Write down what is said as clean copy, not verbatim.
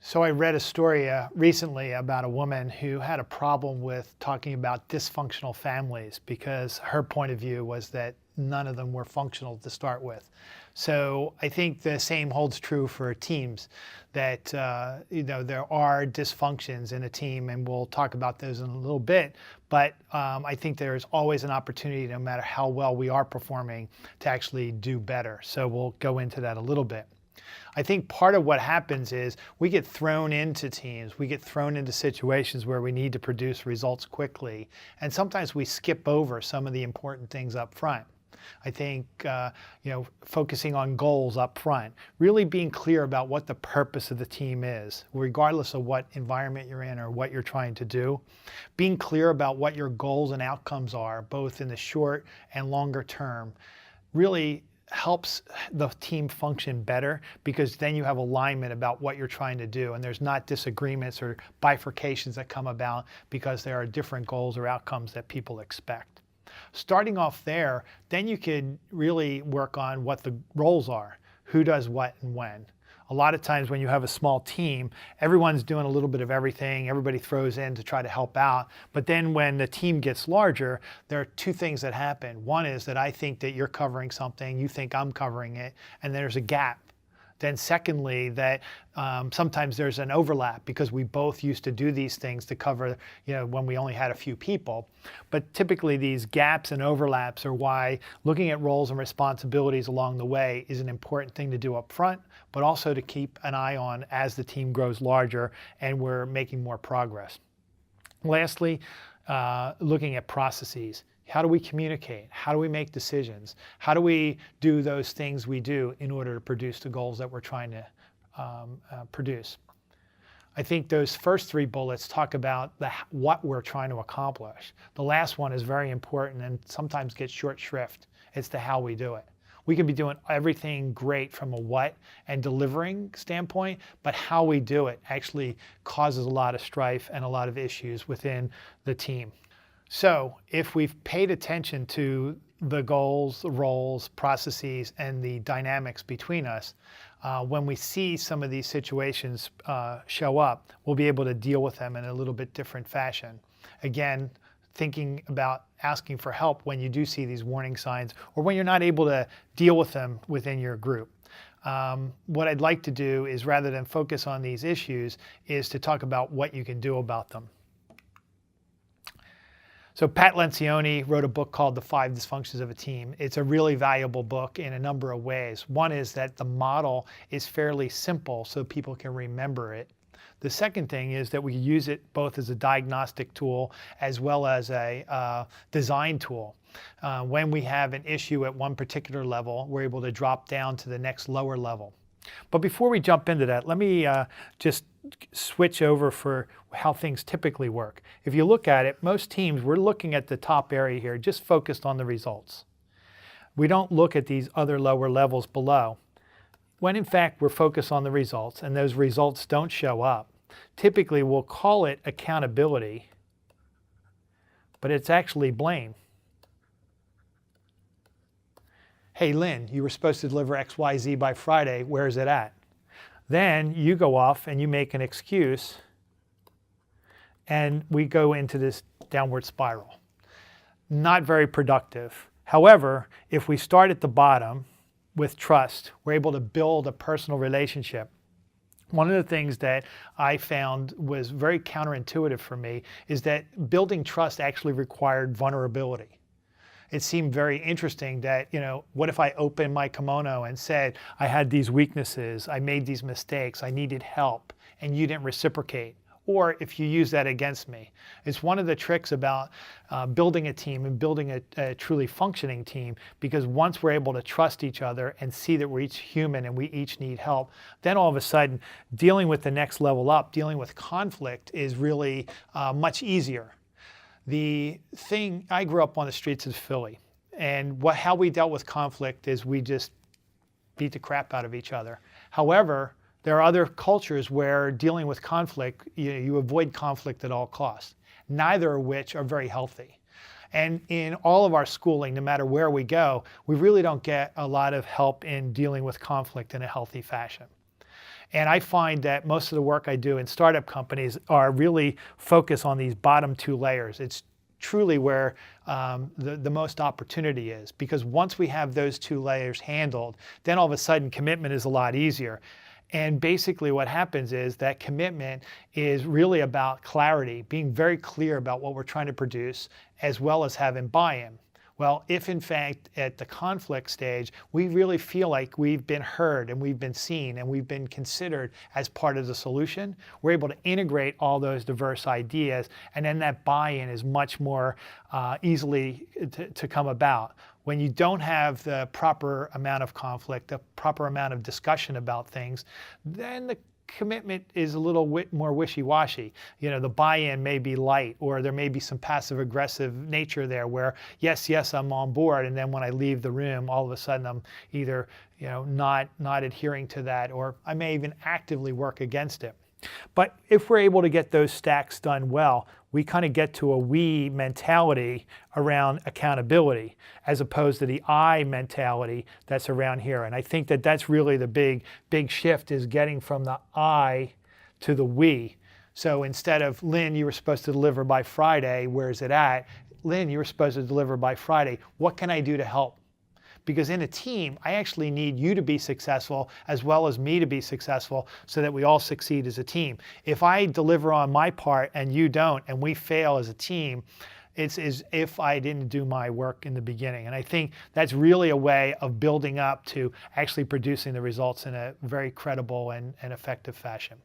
So I read a story recently about a woman who had a problem with talking about dysfunctional families because her point of view was that none of them were functional to start with. So I think the same holds true for teams, that there are dysfunctions in a team, and we'll talk about those in a little bit. But I think there's always an opportunity, no matter how well we are performing, to actually do better. So we'll go into that a little bit. I think part of what happens is we get thrown into teams, we get thrown into situations where we need to produce results quickly, and sometimes we skip over some of the important things up front. I think focusing on goals up front, really being clear about what the purpose of the team is, regardless of what environment you're in or what you're trying to do. Being clear about what your goals and outcomes are, both in the short and longer term, really helps the team function better, because then you have alignment about what you're trying to do, and there's not disagreements or bifurcations that come about because there are different goals or outcomes that people expect. Starting off there, then you could really work on what the roles are, who does what and when. A lot of times when you have a small team, everyone's doing a little bit of everything, everybody throws in to try to help out. But then when the team gets larger, there are two things that happen. One is that I think that you're covering something, you think I'm covering it, and there's a gap. Then secondly, that sometimes there's an overlap because we both used to do these things to cover, when we only had a few people. But typically these gaps and overlaps are why looking at roles and responsibilities along the way is an important thing to do up front, but also to keep an eye on as the team grows larger and we're making more progress. Lastly, looking at processes. How do we communicate? How do we make decisions? How do we do those things we do in order to produce the goals that we're trying to produce? I think those first three bullets talk about what we're trying to accomplish. The last one is very important and sometimes gets short shrift. It's the how we do it. We can be doing everything great from a what and delivering standpoint, but how we do it actually causes a lot of strife and a lot of issues within the team. So if we've paid attention to the goals, the roles, processes, and the dynamics between us, when we see some of these situations show up, we'll be able to deal with them in a little bit different fashion. Again, thinking about asking for help when you do see these warning signs or when you're not able to deal with them within your group. What I'd like to do is, rather than focus on these issues, is to talk about what you can do about them. So Pat Lencioni wrote a book called The 5 Dysfunctions of a Team. It's a really valuable book in a number of ways. One is that the model is fairly simple so people can remember it. The second thing is that we use it both as a diagnostic tool as well as a design tool. When we have an issue at one particular level, we're able to drop down to the next lower level. But before we jump into that, let me just switch over for how things typically work. If you look at it, most teams, we're looking at the top area here, just focused on the results. We don't look at these other lower levels below, when in fact we're focused on the results and those results don't show up. Typically we'll call it accountability, but it's actually blame. Hey Lynn, you were supposed to deliver XYZ by Friday, where's it at? Then you go off and you make an excuse, and we go into this downward spiral. Not very productive. However, if we start at the bottom with trust, we're able to build a personal relationship. One of the things that I found was very counterintuitive for me is that building trust actually required vulnerability. It seemed very interesting that, what if I opened my kimono and said, I had these weaknesses, I made these mistakes, I needed help, and you didn't reciprocate? Or if you use that against me. It's one of the tricks about building a team and building a truly functioning team, because once we're able to trust each other and see that we're each human and we each need help, then all of a sudden dealing with the next level up, dealing with conflict, is really much easier. I grew up on the streets of Philly, and how we dealt with conflict is we just beat the crap out of each other. However, there are other cultures where dealing with conflict, you avoid conflict at all costs, neither of which are very healthy. And in all of our schooling, no matter where we go, we really don't get a lot of help in dealing with conflict in a healthy fashion. And I find that most of the work I do in startup companies are really focused on these bottom two layers. It's truly where the most opportunity is, because once we have those two layers handled, then all of a sudden commitment is a lot easier. And basically what happens is that commitment is really about clarity, being very clear about what we're trying to produce, as well as having buy-in. Well, if in fact at the conflict stage, we really feel like we've been heard and we've been seen and we've been considered as part of the solution, we're able to integrate all those diverse ideas, and then that buy-in is much more easily to come about. When you don't have the proper amount of conflict, the proper amount of discussion about things, then the commitment is a little more wishy-washy. You know, the buy-in may be light, or there may be some passive-aggressive nature there where, yes, I'm on board, and then when I leave the room, all of a sudden I'm either, not adhering to that, or I may even actively work against it. But if we're able to get those stacks done well, we kind of get to a we mentality around accountability, as opposed to the I mentality that's around here. And I think that that's really the big shift, is getting from the I to the we. So instead of, Lynn, you were supposed to deliver by Friday, where's it at? Lynn, you were supposed to deliver by Friday. What can I do to help? Because in a team, I actually need you to be successful as well as me to be successful, so that we all succeed as a team. If I deliver on my part and you don't, and we fail as a team, it's as if I didn't do my work in the beginning. And I think that's really a way of building up to actually producing the results in a very credible and effective fashion.